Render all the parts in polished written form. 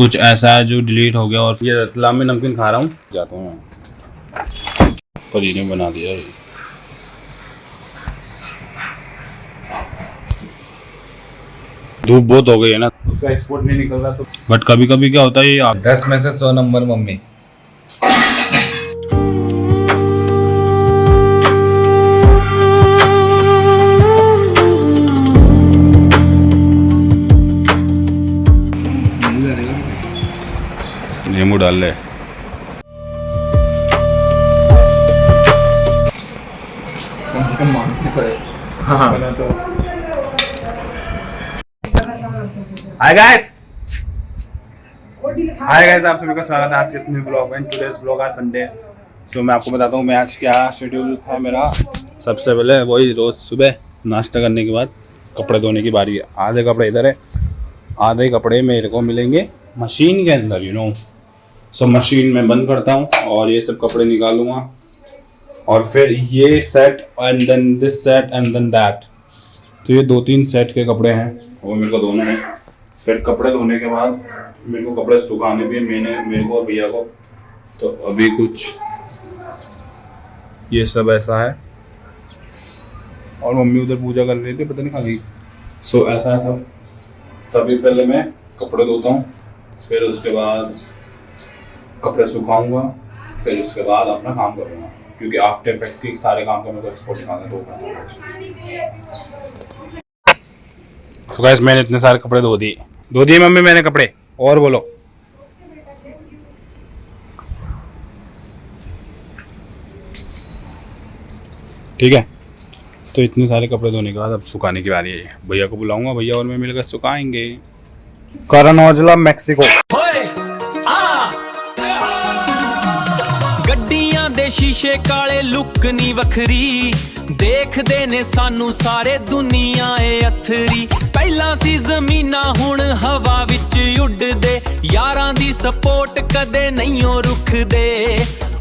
कुछ ऐसा है जो डिलीट हो गया। और ये रतलाम में नमकीन खा रहा हूँ, जाता हूँ परी ने बना दिया। धूप बहुत हो गई है ना, उसका एक्सपोर्ट नहीं निकल रहा। तो बट कभी कभी क्या होता है, ये 10 में से 100 नंबर मम्मी। नींबू डाल ले। कम से कम मांगते पड़े। हाँ बना तो। हाय गाइस, आप सभी का स्वागत है आज के इस न्यू ब्लॉग में। टुडेस ब्लॉग आज संडे। सो मैं आपको बताता हूँ मैं आज क्या शेड्यूल है मेरा। सबसे पहले वही रोज़ सुबह नाश्ता करने के बाद कपड़े धोने की बारी है। आधे कपड़े इधर है, आधे कपड़े मेरे को मिलेंगे मशीन के अंदर, यू नो। सो मशीन में बंद करता हूँ और ये सब कपड़े निकालूंगा और फिर ये set and then this set and then that. तो ये 2-3 सेट के कपड़े हैं वो मेरे को धोने हैं। फिर कपड़े धोने के बाद मेरे को कपड़े सुखाने भी मेरे को और भैया को। तो अभी कुछ ये सब ऐसा है और मम्मी उधर पूजा कर रही थी, पता नहीं खाली। सो ऐसा है सब। तभी पहले मैं कपड़े धोता हूँ, फिर उसके बाद कपड़े सुखाऊंगा, फिर उसके बाद अपना काम करूँगा क्योंकि आफ्टर इफेक्ट के सारे काम का मेरे को एक्सपोर्ट निकालना है। तो गाइस मैंने इतने सारे कपड़े धो दिए मम्मी मैंने कपड़े। और बोलो। ठीक है, तो इतने सारे कपड़े धोने के बाद अब सुखाने की बारी है। भैया को बुलाऊंगा, भैया और मैं मिलकर सुखाएंगे। करण औजला मैक्सिको। ਗੱਡੀਆਂ ਦੇ ਸ਼ੀਸ਼ੇ ਕਾਲੇ ਲੁੱਕ ਨਹੀਂ ਵੱਖਰੀ ਦੇਖਦੇ ਨੇ ਸਾਨੂੰ ਸਾਰੇ ਦੁਨੀਆ ਏ ਅਥਰੀ ਪਹਿਲਾਂ ਸੀ ਜ਼ਮੀਨਾਂ ਹੁਣ ਹਵਾ ਵਿੱਚ ਉੱਡਦੇ ਯਾਰਾਂ ਦੀ ਸਪੋਰਟ ਕਦੇ ਨਹੀਂ ਉਹ ਰੁਕਦੇ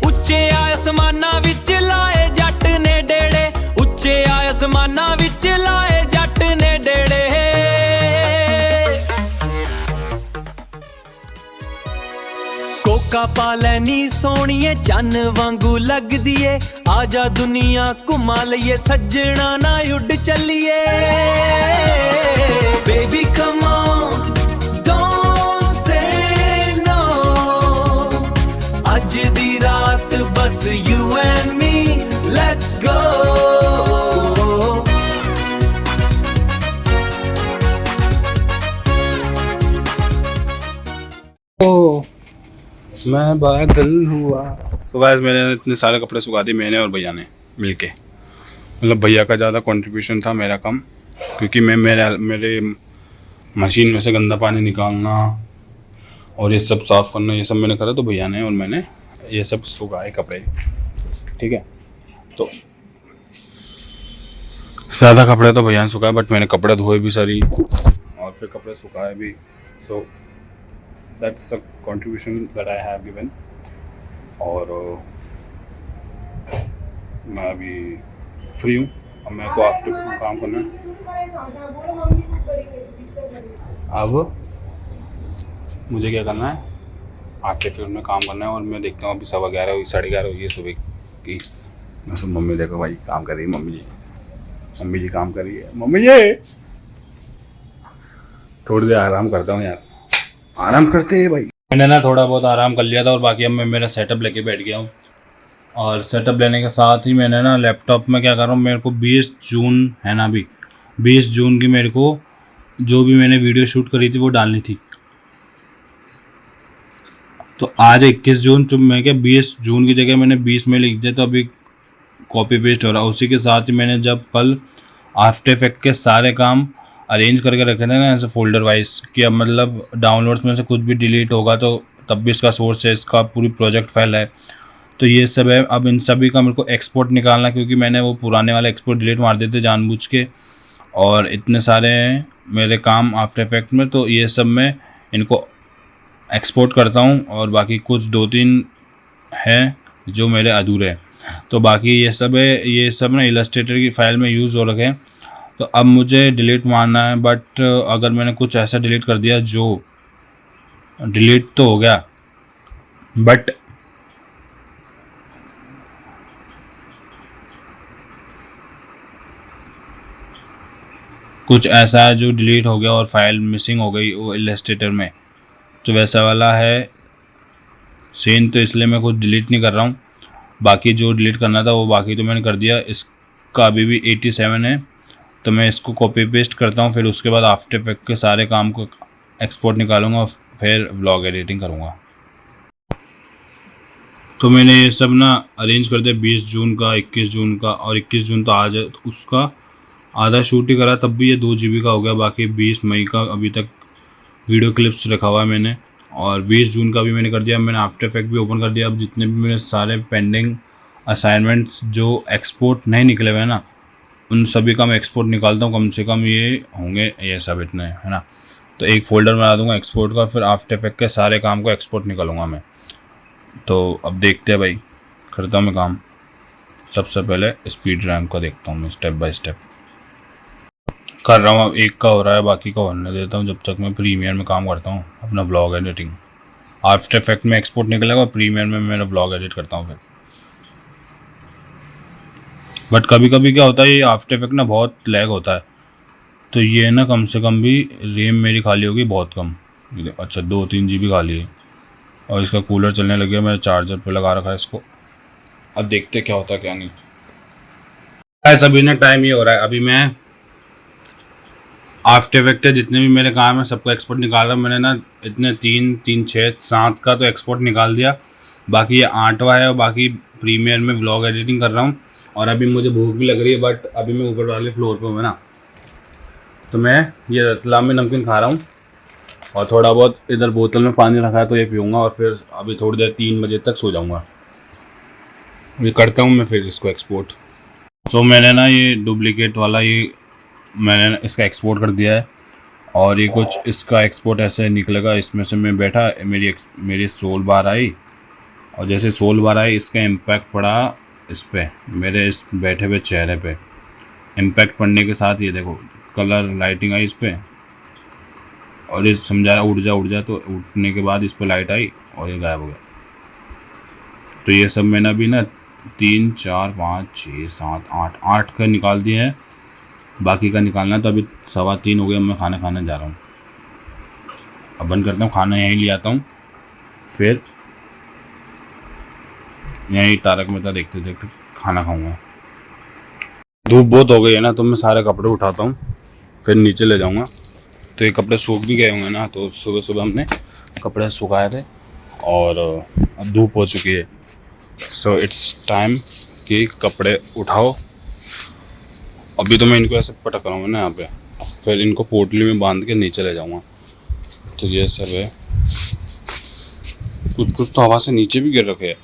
ਉੱਚੇ ਆਸਮਾਨਾਂ ਵਿੱਚ ਲਾਏ ਜੱਟ ਨੇ ਡੇੜੇ ਉੱਚੇ ਆਸਮਾਨਾਂ ਵਿੱਚ ਲਾਏ ਜੱਟ ਨੇ ਡੇੜੇ ਕੋਕਾ ਪਾ ਲੈਨੀ ਸੋਹਣੀਏ ਚੰਨ ਵਾਂਗੂ ਲੱਗਦੀ ਏ ਆਜਾ ਦੁਨੀਆ ਘੁਮਾ ਲਈਏ ਸੱਜਣਾ ਨਾ ਉੱਡ ਚੱਲੀਏ baby come on don't say no ਅੱਜ ਦੀ ਰਾਤ ਬਸ you and me let's go मैं बादल हुआ। सो गाइस मैंने इतने सारे कपड़े सुखा दिए मैंने और भैया ने मिलके। मतलब भैया का ज़्यादा कंट्रीब्यूशन था, मेरा कम, क्योंकि मैं मेरे मशीन में से गंदा पानी निकालना और ये सब साफ़ करना ये सब मैंने करा। तो भैया ने और मैंने ये सब सुखाए कपड़े। ठीक है, तो ज़्यादा कपड़े तो भैया ने सुखाए बट मैंने कपड़े धोए भी सारी और फिर कपड़े सुखाए भी। सो that's a contribution that I have given। और मैं अभी फ्री हूँ, अब मेरे को आफ्टर काम करना है। अब मुझे क्या करना है, आफ्टर फिल्म में काम करना है। और मैं देखता हूँ अभी 11:15 हुई 11:30 हुई है सुबह की। मैं सब मम्मी देखो भाई काम कर रही है, मम्मी जी काम कर रही है। मम्मी जी थोड़ी देर आराम करता हूँ यार, आराम करते हैं भाई। मैंने ना थोड़ा बहुत आराम कर लिया था और बाकी अब मैं मेरा सेटअप लेके बैठ गया हूँ। और सेटअप लेने के साथ ही मैंने ना लैपटॉप में क्या कर रहा हूँ, मेरे को 20 जून है ना, अभी 20 जून की मेरे को जो भी मैंने वीडियो शूट करी थी वो डालनी थी। तो आज 21 जून, तो मैं क्या 20 जून की जगह मैंने 20 में लिख दिया, तो अभी कॉपी पेस्ट हो रहा है। उसी के साथ ही मैंने जब कल आफ्टर इफेक्ट के सारे काम अरेंज करके रखे थे ना ऐसे फोल्डर वाइज, कि अब मतलब डाउनलोड्स में से कुछ भी डिलीट होगा तो तब भी इसका सोर्स है, इसका पूरी प्रोजेक्ट फाइल है, तो ये सब है। अब इन सभी का मेरे को एक्सपोर्ट निकालना, क्योंकि मैंने वो पुराने वाले एक्सपोर्ट डिलीट मार देते जानबूझ के। और इतने सारे हैं मेरे काम आफ्टर इफेक्ट में, तो ये सब मैं इनको एक्सपोर्ट करता हूँ। और बाकी कुछ 2-3 हैं जो मेरे अधूरे हैं, तो बाकी ये सब है। ये सब ना इलस्ट्रेटर की फ़ाइल में यूज़ हो रखे हैं। तो अब मुझे डिलीट मारना है, बट अगर मैंने कुछ ऐसा डिलीट कर दिया जो डिलीट तो हो गया, बट कुछ ऐसा है जो डिलीट हो गया और फाइल मिसिंग हो गई वो इलस्ट्रेटर में, तो वैसा वाला है सीन। तो इसलिए मैं कुछ डिलीट नहीं कर रहा हूँ, बाकी जो डिलीट करना था वो बाकी तो मैंने कर दिया। इसका अभी भी 87 है, तो मैं इसको कॉपी पेस्ट करता हूँ, फिर उसके बाद आफ्टर इफेक्ट के सारे काम को एक्सपोर्ट निकालूंगा और फिर व्लॉग एडिटिंग करूँगा। तो मैंने ये सब ना अरेंज कर दिया 20 जून का, 21 जून का, और 21 जून तो आज है, तो उसका आधा शूट ही करा, तब भी ये 2 GB का हो गया। बाकी 20 मई का अभी तक वीडियो क्लिप्स रखा हुआ है मैंने, और 20 जून का भी मैंने कर दिया। मैंने आफ्टर इफेक्ट भी ओपन कर दिया। अब जितने भी मेरे सारे पेंडिंग असाइनमेंट्स जो एक्सपोर्ट नहीं निकले हुए हैं ना, उन सभी का मैं एक्सपोर्ट निकालता हूँ। कम से कम ये होंगे ये सब इतने, है ना। तो एक फ़ोल्डर बना दूंगा एक्सपोर्ट का, फिर आफ्टर इफेक्ट के सारे काम को एक्सपोर्ट निकालूंगा मैं। तो अब देखते हैं भाई, करता हूँ मैं काम। सबसे पहले स्पीड रैंक का देखता हूँ मैं, स्टेप बाय स्टेप कर रहा हूँ। अब एक का हो रहा है, बाकी का होने देता हूँ जब तक मैं प्रीमियर में काम करता हूँ अपना ब्लॉग एडिटिंग। आफ्टर इफेक्ट में एक्सपोर्ट निकलेगा और प्रीमियर में मेरा ब्लॉग एडिट करता हूँ फिर। बट कभी कभी क्या होता है, ये आफ्टर इफेक्ट ना बहुत लैग होता है, तो ये ना कम से कम भी रैम मेरी खाली होगी बहुत कम। अच्छा 2-3 GB खाली है, और इसका कूलर चलने लग गया। मैंने चार्जर पे लगा रखा है इसको, अब देखते क्या होता है क्या नहीं। ऐसा भी ना टाइम ये हो रहा है, अभी मैं आफ्टर इफेक्ट के जितने भी मेरे काम है सबको एक्सपोर्ट निकाल रहा हूँ। मैंने ना इतने 3, 6, 7 का तो एक्सपोर्ट निकाल दिया, बाकी ये 8वां है, और बाकी प्रीमियर में व्लॉग एडिटिंग कर रहा हूँ। और अभी मुझे भूख भी लग रही है, बट अभी मैं ऊपर वाले फ्लोर पे हूँ ना, तो मैं ये रतलाम में नमकीन खा रहा हूँ, और थोड़ा बहुत इधर बोतल में पानी रखा है तो ये पीऊँगा, और फिर अभी थोड़ी देर 3 बजे तक सो जाऊँगा। ये करता हूँ मैं फिर इसको एक्सपोर्ट। सो मैंने ना ये डुप्लीकेट वाला ये मैंने इसका एक्सपोर्ट कर दिया है, और ये कुछ इसका एक्सपोर्ट ऐसे निकलेगा। इसमें से मैं बैठा, मेरी सोल बार आई, और जैसे सोल बार आई इसका इम्पैक्ट पड़ा इस पर, मेरे इस बैठे हुए चेहरे पे। इम्पैक्ट पड़ने के साथ ये देखो कलर लाइटिंग आई इस पर, और ये समझा रहा उड़ जा, तो उठने के बाद इस पर लाइट आई और ये गायब हो गया। तो ये सब मैंने अभी ना 3, 4, 5, 6, 7, 8 का निकाल दिए हैं, बाकी का निकालना। तो अभी 3:15 हो गया, मैं खाना खाने जा रहा हूँ। अब बंद करता हूँ, खाना यहीं ले आता हूँ, फिर यहीं तारक मेहता देखते देखते खाना खाऊंगा। धूप बहुत हो गई है ना, तो मैं सारे कपड़े उठाता हूँ, फिर नीचे ले जाऊँगा। तो ये कपड़े सूख भी गए होंगे ना, तो सुबह सुबह हमने कपड़े सुखाए थे, और अब धूप हो चुकी है। सो इट्स टाइम कि कपड़े उठाओ। अभी तो मैं इनको ऐसे पटक रहा हूँ ना यहाँ पे, फिर इनको पोटली में बांध के नीचे ले जाऊँगा। तो ये सब है, कुछ तो हवा से नीचे भी गिर रखे हैं।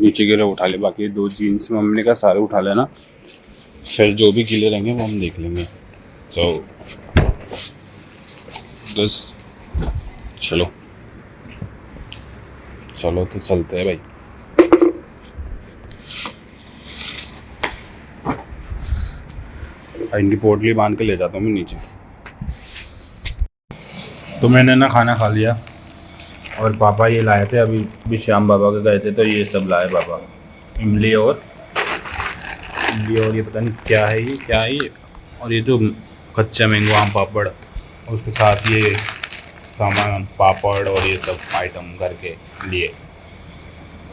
नीचे गिरे उठा ले, बाकी 2 जीन्स में हमने का सारे उठा लेना, फिर जो भी गीले रहेंगे वो हम देख लेंगे। तो बस चलो तो चलते हैं भाई। इनकी पोटली बांध के ले जाता हूँ मैं नीचे। तो मैंने ना खाना खा लिया, और पापा ये लाए थे अभी श्याम बाबा के गए थे, तो ये सब लाए पापा, इमली और ये पता नहीं क्या है ये, और ये जो कच्चा मैंगो आम पापड़, और उसके साथ ये सामान पापड़ और ये सब आइटम घर के लिए।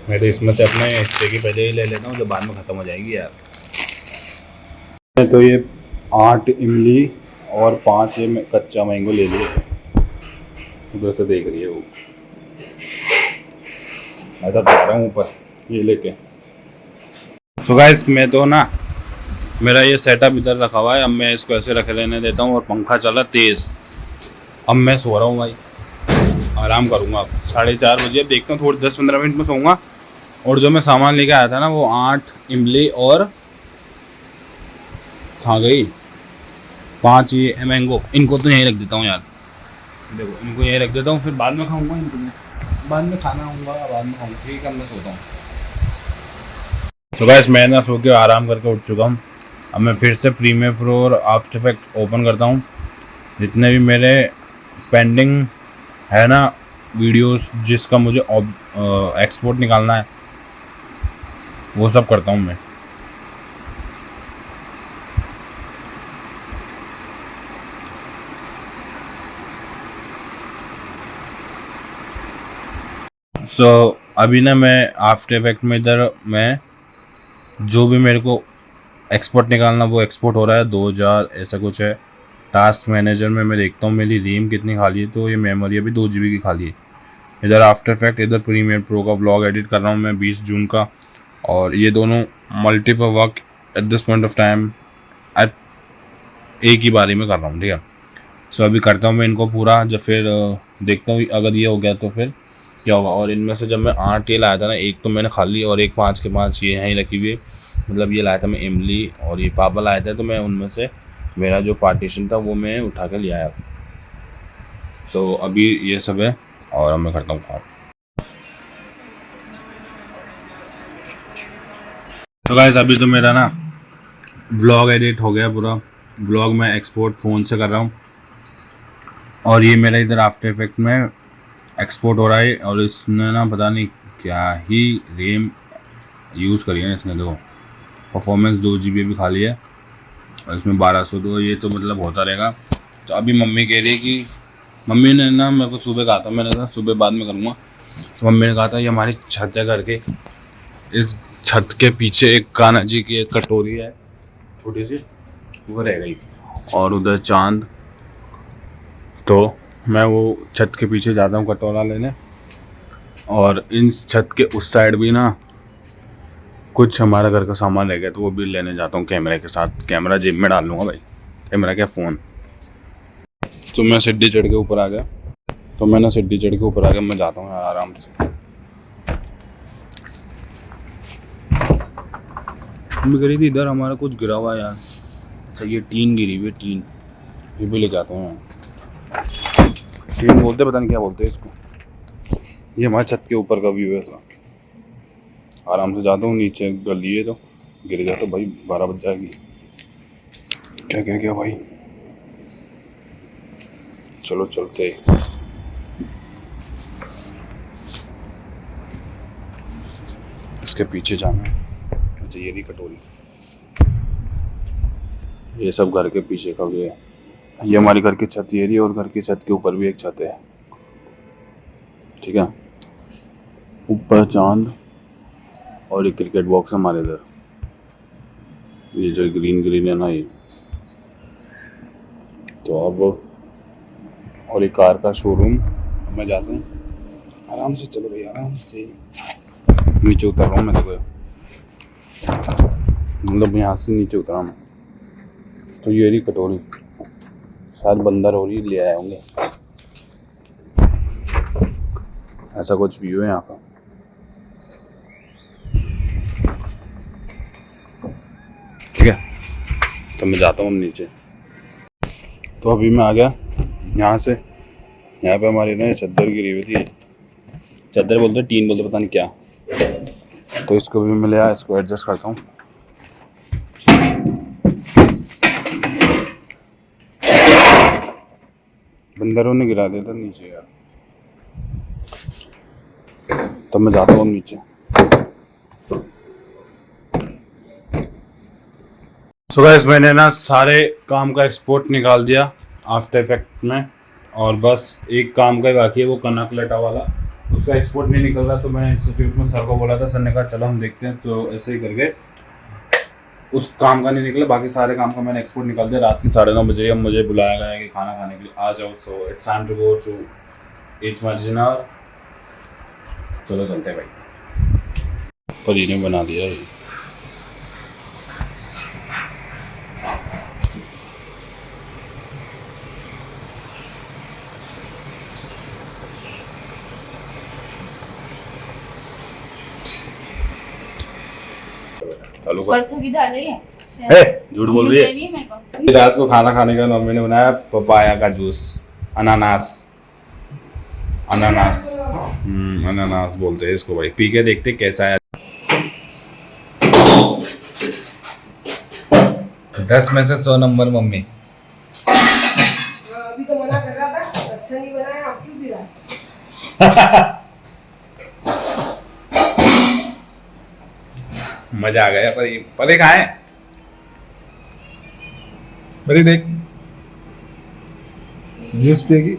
मैं तो इसमें से अपने हिस्से की पहले ही ले लेता हूँ, जो बाद में ख़त्म हो जाएगी यार। तो ये 8 इमली और 5 ये कच्चा मैंगो ले लिए, उधर से देख रही है वो, मैं तो जा रहा हूँ ऊपर ये लेके। सो गाइस, मैं तो ना मेरा ये सेटअप इधर रखा हुआ है, अब मैं इसको ऐसे रख लेने देता हूँ, और पंखा चला तेज़। अब मैं सो रहा हूँ भाई, आराम करूँगा। अब 4:30 बजे, अब देखता हूँ थोड़ी 10-15 मिनट में सोऊंगा। और जो मैं सामान लेके आया था ना, वो 8 इमली और खा गई 5 ये मैंगो, इनको तो यहीं रख देता हूँ यार। देखो इनको यहीं रख देता हूँ, फिर बाद में खाऊंगा इनको, बाद में खाना होगा, बाद में खाऊंगा। ठीक है, मैं सोता हूँ। सो गाइस, मैं ना सो के आराम करके उठ चुका हूँ। अब मैं फिर से प्रीमियर प्रो और आफ्टर इफेक्ट ओपन करता हूँ। जितने भी मेरे पेंडिंग है ना वीडियोस जिसका मुझे एक्सपोर्ट निकालना है वो सब करता हूँ मैं। अभी ना मैं आफ्टर इफेक्ट में इधर मैं जो भी मेरे को एक्सपोर्ट निकालना वो एक्सपोर्ट हो रहा है 2000 ऐसा कुछ है। टास्क मैनेजर में मैं देखता हूँ मेरी रैम कितनी खाली है, तो ये मेमोरी अभी 2 GB की खाली है। इधर आफ्टर इफेक्ट, इधर प्रीमियर प्रो का ब्लॉग एडिट कर रहा हूँ मैं 20 जून का, और ये दोनों multiple work at this point of time at एक ही बारी में कर रहा हूँ। ठीक है, अभी करता हूँ मैं इनको पूरा, जब फिर देखता हूँ अगर ये हो गया तो फिर क्या होगा। और इनमें से जब मैं 8 ये लाया था ना, एक तो मैंने खाली और एक 5 के 5 ये यहीं रखी हुई है। मतलब ये लाया था मैं इमली और ये पापा लाए थे, तो मैं उनमें से मेरा जो पार्टीशन था वो मैं उठा के ले आया। अभी ये सब है और अब मैं करता हूँ काम। तो गाइस अभी तो मेरा ना व्लॉग एडिट हो गया पूरा। व्लॉग मैं एक्सपोर्ट फ़ोन से कर रहा हूँ और ये मेरा इधर आफ्टर इफेक्ट में एक्सपोर्ट हो रहा है। और इसने ना पता नहीं क्या ही रैम यूज़ करी है इसने। देखो परफॉर्मेंस 2 GB भी खाली है और इसमें 1200, तो ये तो मतलब होता रहेगा। तो अभी मम्मी कह रही है कि मम्मी ने ना मेरे को सुबह कहा था, मैंने कहा सुबह बाद में करूँगा, तो मम्मी ने कहा था ये हमारी छत है करके, इस छत के पीछे एक कान्हा जी की एक कटोरी है छोटी सी, वो रह गई, और उधर चांद। तो मैं वो छत के पीछे जाता हूँ कटोरा लेने, और इन छत के उस साइड भी ना कुछ हमारा घर का सामान रह गया, तो वो भी लेने जाता हूँ कैमरे के साथ। कैमरा जेब में डाल लूँगा भाई, कैमरा क्या फ़ोन। तो मैं सीढ़ी चढ़ के ऊपर आ गया, मैं जाता हूँ यार आराम से। मम्मी कह रही थी इधर हमारा कुछ गिरा हुआ है यार। अच्छा ये टीन गिरी हुई है, टीन ये भी लेके आता हूँ यार। टीन बोलते पता नहीं क्या बोलते हैं इसको। ये हमारे छत के ऊपर का व्यू है ऐसा। आराम से जाता हूँ नीचे, गली है तो गिर गया तो भाई 12 बज जाएगी। क्या गिर गया भाई, चलो चलते। इसके पीछे जाना है। अच्छा ये रही कटोरी, ये सब घर के पीछे का व्यू है। ये हमारी घर की छत ये रही, और घर की छत के ऊपर भी एक छत है। ठीक है, ऊपर चांद और एक क्रिकेट बॉक्स हमारे इधर, ये जो ग्रीन है ना ये। तो अब और एक कार का शोरूम। मैं जाता हूँ आराम से, चलो भाई आराम से। नीचे उतर रहा हूँ मैं, देखो मतलब यहाँ से नीचे उतरा मैं। तो ये रही कटोरी, शायद बंदर हो रही ले आए होंगे। ऐसा कुछ व्यू है यहाँ का। ठीक है, तो मैं जाता हूँ नीचे। तो अभी मैं आ गया यहाँ से। यहाँ पे हमारी ना चादर गिरी हुई थी, चादर बोलते टीन बोलते पता नहीं क्या। तो इसको भी मैं ले आया, इसको एडजस्ट करता हूँ। बंदरों ने गिरा दिया था नीचे यार। तो मैं जाता हूँ नीचे। सो गाइस मैंने ना सारे काम का एक्सपोर्ट निकाल दिया आफ्टर इफेक्ट में, और बस एक काम का ही बाकी है, वो कनक लटा वाला, उसका एक्सपोर्ट नहीं निकल रहा। तो मैं इंस्टीट्यूट में सर को बोला था, सर ने कहा चलो हम देखते हैं। तो ऐसे ही करके उस काम का नहीं निकला, बाकी सारे काम का मैंने एक्सपोर्ट निकाल दिया। रात की 9:30 बजे अब मुझे बुलाया गया है कि खाना खाने के लिए आ जाओ। So it's time to go to eat my dinner. चलो चलते हैं भाई। परी ने बना दिया है। परसों की दाल है। झूठ बोल रही है। रात को खाना खाने का मम्मी ने बनाया पपाया का जूस, अनानास अनानास बोलते हैं इसको भाई। पी के देखते कैसा है। 10 में से 100 नंबर मम्मी। अभी तो मना कर रहा था, अच्छा नहीं बनाया, आप क्यों भी रहा? मजा आ गया पर ये कहाँ है? मेरी देख जूस पिएगी।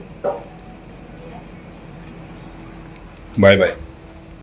Bye bye.